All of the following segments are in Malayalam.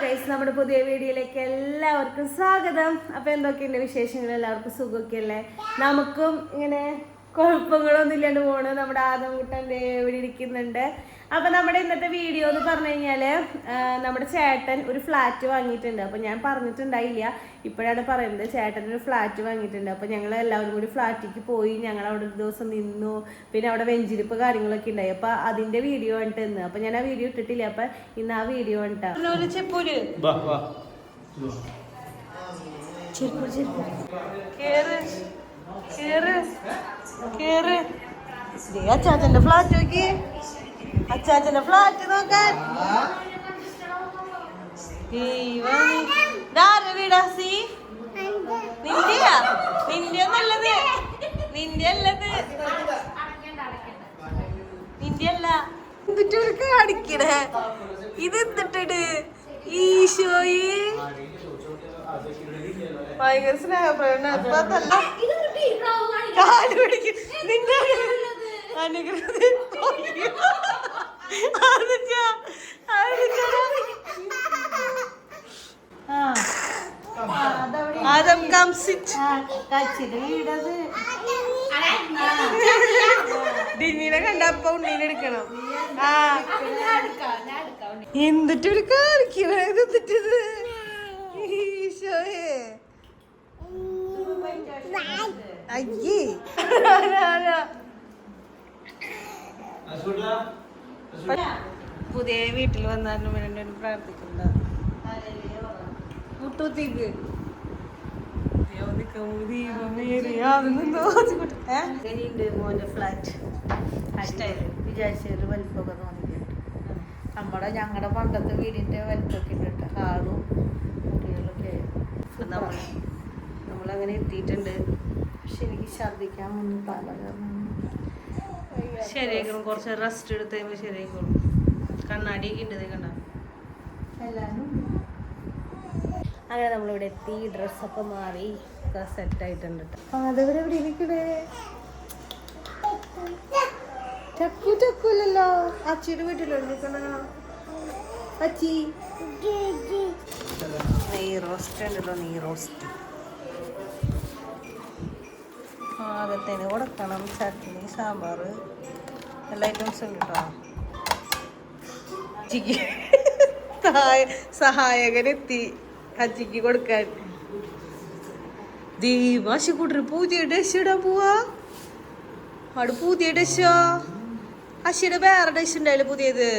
ഗൈസ്, നമ്മുടെ പുതിയ വീഡിയോയിലേക്ക് എല്ലാവർക്കും സ്വാഗതം. അപ്പോൾ എന്തൊക്കെയുണ്ട് വിശേഷങ്ങൾ? എല്ലാവർക്കും സുഖമൊക്കെയല്ലേ? നമുക്കും ഇങ്ങനെ കുഴപ്പങ്ങളൊന്നും ഇല്ലാണ്ട് പോണ്. നമ്മുടെ ആദംകുട്ടൻ്റെ ഇവിടെ ഇരിക്കുന്നുണ്ട്. അപ്പോൾ നമ്മുടെ ഇന്നത്തെ വീഡിയോ എന്ന് പറഞ്ഞു കഴിഞ്ഞാൽ നമ്മുടെ ചേട്ടൻ ഒരു ഫ്ലാറ്റ് വാങ്ങിയിട്ടുണ്ട്. അപ്പോൾ ഞാൻ പറഞ്ഞിട്ടുണ്ടായില്ല, ഇപ്പോഴാണ് പറയുന്നത്. ചേട്ടൻ ഒരു ഫ്ലാറ്റ് വാങ്ങിയിട്ടുണ്ട്. അപ്പോൾ ഞങ്ങൾ എല്ലാവരും കൂടി ഫ്ലാറ്റിലേക്ക് പോയി. ഞങ്ങൾ അവിടെ ഒരു ദിവസം നിന്നു. പിന്നെ അവിടെ വെഞ്ചിരിപ്പ് കാര്യങ്ങളൊക്കെ ഉണ്ടായി. അപ്പോൾ അതിൻ്റെ വീഡിയോ കണ്ടിട്ട് ഇന്ന്. അപ്പോൾ ഞാൻ ആ വീഡിയോ ഇട്ടിട്ടില്ല. അപ്പോൾ ഇന്ന് ആ വീഡിയോ കണ്ടിട്ടാ. അച്ചാച്ചന്റെ ഫ്ലാറ്റ് നോക്കി, അച്ചാച്ചന്റെ ഫ്ലാറ്റ് നോക്കാൻ. വീടാസി നിന്റെയാ? നിന്റെ നല്ലത്, നിന്റെ അല്ലത്, നിന്റെ അല്ല. എന്നിട്ട് കാണിക്കണേ ഇത് എന്നിട്ട് ഈശോയി ഭയങ്കര സ്നേഹപ്രകടന. കാല് പിടിക്കും നിന്റെ ഡിന്നീനെ കണ്ടപ്പോ ഉണ്ണീനെ എടുക്കണം. എന്നിട്ട് ഒരു കാണിക്കണേ എന്നിട്ടത് ഈശോയെ. അയ്യേ പുതിയ വീട്ടിൽ വന്നാലും വേണ്ടി പ്രാർത്ഥിക്കണ്ട. മുട്ടൂത്തിക്ക് മോന്റെ ഫ്ലാറ്റ് വിചാരിച്ചൊരു വലിപ്പമൊക്കെ തോന്നിയിട്ടുണ്ട്. ഞങ്ങളുടെ പണ്ടത്തെ വീടിന്റെ വലിപ്പമൊക്കെ ഉണ്ട്. ഹാളും കുട്ടികളൊക്കെ നമ്മളങ്ങനെ എത്തിയിട്ടുണ്ട്. പക്ഷെ എനിക്ക് ഛർദിക്കാൻ മുന്നിൽ പല ശരിയാക്കണം. കുറച്ച് റെസ്റ്റ് എടുത്ത് കഴിയുമ്പോൾ ശരിയായിക്കോളും. കണ്ണാടിയൊക്കെ ഉണ്ട് കണ്ട എല്ലാവരും. അങ്ങനെ നമ്മളിവിടെ എത്തി. ഡ്രസ്സൊക്കെ മാറി ഒക്കെ സെറ്റായിട്ടുണ്ട് കേട്ടോ. അതെവിടെ എവിടെ ഇരിക്കണേ? ചക്കു ചക്കൂലല്ലോ. അച്ചിയുടെ വീട്ടിലാണ് നിൽക്കണ അച്ചി. നെയ് റോസ്റ്റ് ഉണ്ടല്ലോ, നെയ് റോസ്റ്റ് ആദ്യത്തേന് കൊടുക്കണം. ചട്നി, സാമ്പാർ, എല്ലാ ഐറ്റംസും ഉണ്ട് കേട്ടോ. അച്ചിക്ക് സഹായകനെത്തി അച്ചിക്ക് കൊടുക്കാൻ. ദീപാശിക്കൂട്ടർ പുതിയ ഡഷ് ഇടാൻ പോവാ. അവിടെ പുതിയ ഡഷാ. അശിയുടെ വേറെ ഡഷ് ഉണ്ടായില്ല പുതിയത്.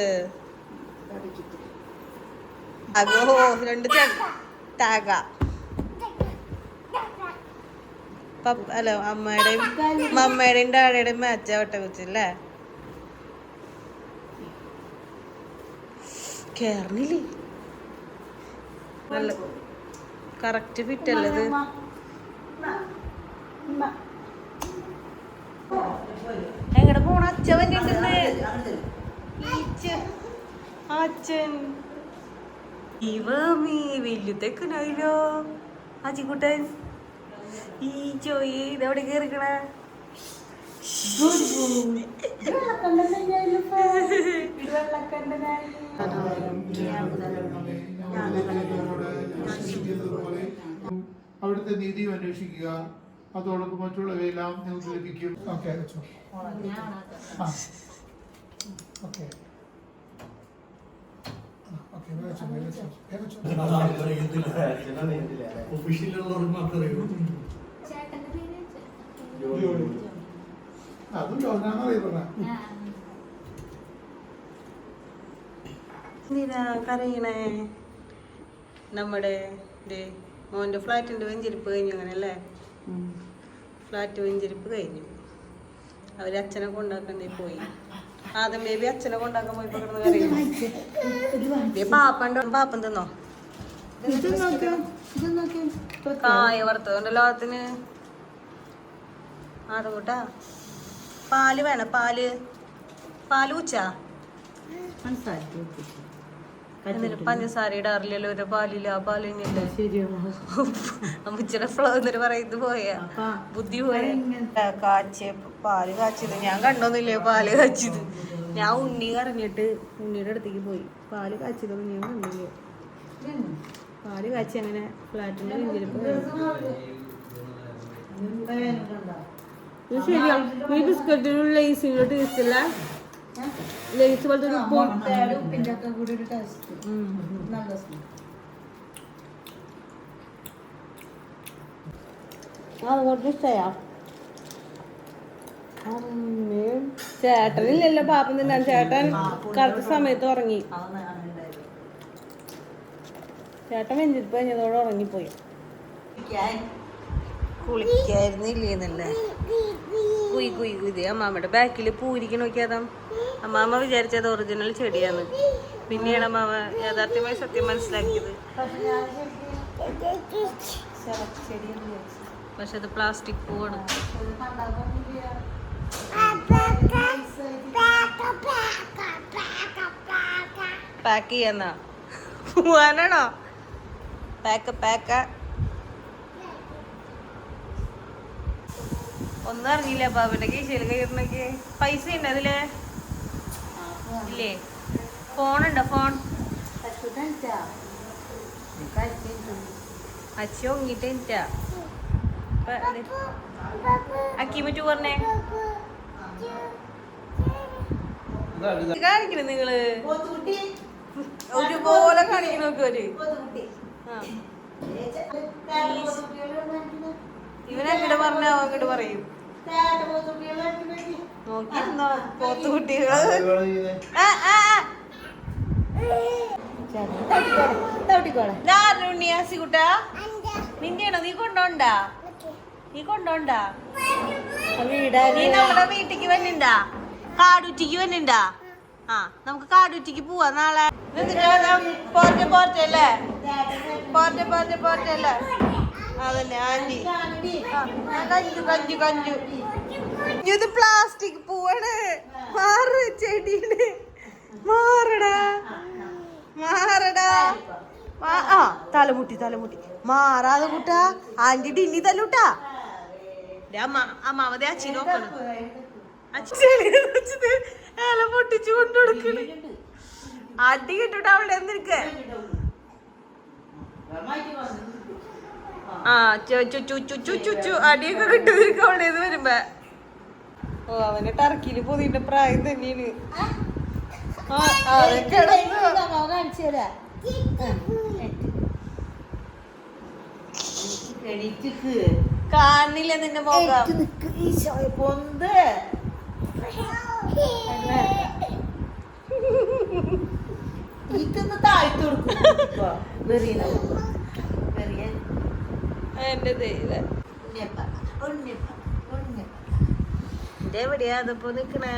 അഗോ രണ്ട് ടാഗ. അല്ല അമ്മയുടെയും മമ്മയുടെയും ഡാഡിയുടെയും മാച്ച് വട്ട വെച്ചല്ലേ. കേറണില്ലേ? നല്ല കറക്റ്റ് ഫിറ്റ് അല്ലത്. എങ്ങടെ പോണ? അച്ഛൻ അച്ഛൻ ഇവീ വലിയ തെക്കനായില്ലോ അച്ചിക്കുട്ടൻ. ഈ ചോയി ഇതെവിടെ കേറിക്കണ? അവിടുത്തെ നീതിയും അന്വേഷിക്കുക, അതോടൊപ്പം മറ്റുള്ളവയെല്ലാം നിങ്ങൾക്ക് ലഭിക്കും. ഓക്കെ അതും ചോദിക്കാന്നറിയപ്പെടാ. കരയണേ. നമ്മുടെ മോൻ്റെ ഫ്ലാറ്റിൻ്റെ വെഞ്ചിരിപ്പ് കഴിഞ്ഞു. അങ്ങനെ അല്ലേ? ഫ്ലാറ്റ് വെഞ്ചിരിപ്പ് കഴിഞ്ഞു. അവർ അച്ഛനെ കൊണ്ടാക്കണ്ടേ പോയി. ആദ്യം ബേബി അച്ഛനെ കൊണ്ടാക്കാൻ പോയി കിടന്ന് കരയും. പാപ്പൻ തിന്നോ? കായ വറുത്തതുണ്ടല്ലോ അതിന്. ആദ്യം കൂട്ടാ പാല് വേണം. പാല് ഉച്ച എന്നിട്ട് പഞ്ചസാര ഇടാറില്ലല്ലോ ഒരു പാലില്ല. ആ പാലിനല്ലേ അമ്മച്ചിയുടെ ഫ്ലോ എന്നിട്ട് പറയുന്നത് പോയാ ബുദ്ധി പോയ. കാച്ചിയ പാല് കാച്ചിയത് ഞാൻ കണ്ടോന്നില്ലേ? പാല് കാച്ചിയത് ഞാൻ ഉണ്ണി കറങ്ങിട്ട് ഉണ്ണിയുടെ അടുത്തേക്ക് പോയി. പാല് കാച്ചിയതൊന്നും ഞാൻ കണ്ടില്ലേ. പാല് കാച്ചി അങ്ങനെ ഫ്ലാറ്റിന്റെ പിന്നിലിപ്പോ ശരിയാ. ഈ ബിസ്ക്കറ്റിനുള്ള ലേസിന്റെ ടേസ്റ്റ് അല്ല, ലേസ് പോലത്തെ ഒരു ഉപ്പും അതുകൊണ്ട് ഇഷ്ടയാ. ചേട്ടനില്ലല്ലോ പാപ്പം തിന്നാൻ. ചേട്ടൻ കറക്റ്റ് സമയത്ത് ഉറങ്ങി. ചേട്ടൻ വെഞ്ചിരിപ്പ് കഴിഞ്ഞതോടെ ഉറങ്ങിപ്പോയി. കുളിക്കായിരുന്നില്ലേന്നല്ലേ കുയി കുയി കുതി. അമ്മാമ്മയുടെ ബാക്കിൽ പൂരിക്ക് നോക്കിയതാ. അമ്മാമ്മ വിചാരിച്ചത് ഒറിജിനൽ ചെടിയാന്ന്. പിന്നെയാണ് അമ്മാമ്മ യാഥാർത്ഥ്യമായി സത്യം മനസ്സിലാക്കിയത്. പക്ഷെ അത് പ്ലാസ്റ്റിക് പൂവാണ്. പാക്ക് ചെയ്യാന്നാ പോവാനാണോ? പാക്ക ഒന്നും അറിഞ്ഞില്ല. ബാബുന്റെ കേശയിൽ കയറണൊക്കെ പൈസ ഉണ്ട് അതില് ഇല്ലേ? ഫോണുണ്ടോ? ഫോൺ അച്ഛ ഒങ്ങിട്ട് എനിറ്റാ അക്കിമറ്റു പറഞ്ഞേ കാണിക്കണേ നിങ്ങള് ഒരുപോലെ കാണിക്കണോക്കെ ഒരു ഇവനങ്ങോട്ട് പറഞ്ഞാ അങ്ങോട്ട് പറയും. നോക്കിയിരുന്നോ പോത്തുകുട്ടികള്? ഉണ്ണിയാസിക്കുട്ടാ നിന്റെയാണോ? നീ കൊണ്ടോണ്ടാ? നീ നമ്മുടെ വീട്ടിക്ക് വന്നിണ്ടാ? കാടുറ്റിക്ക് വന്നിണ്ടാ? ആ നമുക്ക് കാടുറ്റിക്ക് പോവാ നാളെ. പോർട്ടല്ലേ അതന്നെ ആന്റി. കഞ്ചു ഇത് പ്ലാസ്റ്റിക് പൂവാണ്. മാറ് ചെടീന് മാറടാ. ആ തലമുട്ടി മാറാതെ കൂട്ടാ. ആന്റി ഡിന്നി തല്ലൂട്ടാ. അമ്മാവതെ അച്ഛൻ നോക്കണം. ഇല പൊട്ടിച്ചു കൊണ്ടുകൊടുക്കണ്. അടി കിട്ടൂട്ടാ അവിടെ എന്തിരിക്കെ. ആ ചുച്ചു അടിയൊക്കെ കിട്ടും അവിടെ വരുമ്പോ. ഓ അവനെ ടർക്കിയില് പൊതിന്റെ പ്രായം തന്നെയാണ്. കാണില്ല നിന്റെ മുഖം. എന്റെ ദൈവം എവിടെയാ അതിപ്പോ നിക്കണേ?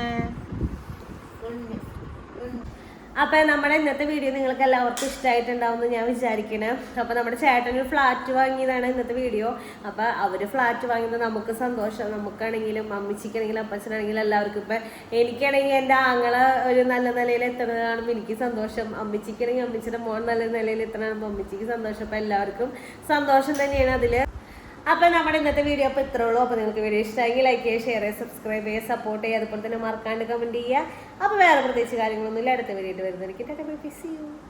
അപ്പൊ നമ്മുടെ ഇന്നത്തെ വീഡിയോ നിങ്ങൾക്ക് എല്ലാവർക്കും ഇഷ്ടമായിട്ടുണ്ടാവും എന്ന് ഞാൻ വിചാരിക്കണം. അപ്പൊ നമ്മുടെ ചേട്ടനൊരു ഫ്ലാറ്റ് വാങ്ങിയതാണ് ഇന്നത്തെ വീഡിയോ. അപ്പൊ അവര് ഫ്ലാറ്റ് വാങ്ങിയത് നമുക്ക് സന്തോഷം. നമുക്കാണെങ്കിലും അമ്മച്ചിക്കാണെങ്കിലും അപ്പച്ചനാണെങ്കിലും എല്ലാവർക്കും. ഇപ്പൊ എനിക്കാണെങ്കിൽ എൻ്റെ ആങ്ങളെ ഒരു നല്ല നിലയിൽ എത്തുന്നത് കാണുമ്പോൾ എനിക്ക് സന്തോഷം. അമ്മച്ചിക്കാണെങ്കിൽ അമ്മച്ചിയുടെ മോൻ നല്ല നിലയിൽ എത്തണം അമ്മച്ചിക്ക് സന്തോഷം. അപ്പൊ എല്ലാവർക്കും സന്തോഷം തന്നെയാണ് അതില്. അപ്പൊ നമ്മുടെ ഇന്നത്തെ വീഡിയോ അപ്പൊ ഇത്രേ ഉള്ളൂ. അപ്പൊ നിങ്ങൾക്ക് വീഡിയോ ഇഷ്ടമെങ്കിൽ ലൈക്ക് ചെയ്യുക, ഷെയർ ചെയ്യുക, സബ്സ്ക്രൈബ് ചെയ്യുക, സപ്പോർട്ട് ചെയ്യുക. അതുപോലെ തന്നെ മറക്കാണ്ട് കമന്റ് ചെയ്യുക. അപ്പൊ വേറെ പ്രത്യേകിച്ച് കാര്യങ്ങളൊന്നുമില്ല. അടുത്ത വീഡിയോ വരുന്നതായിരിക്കും.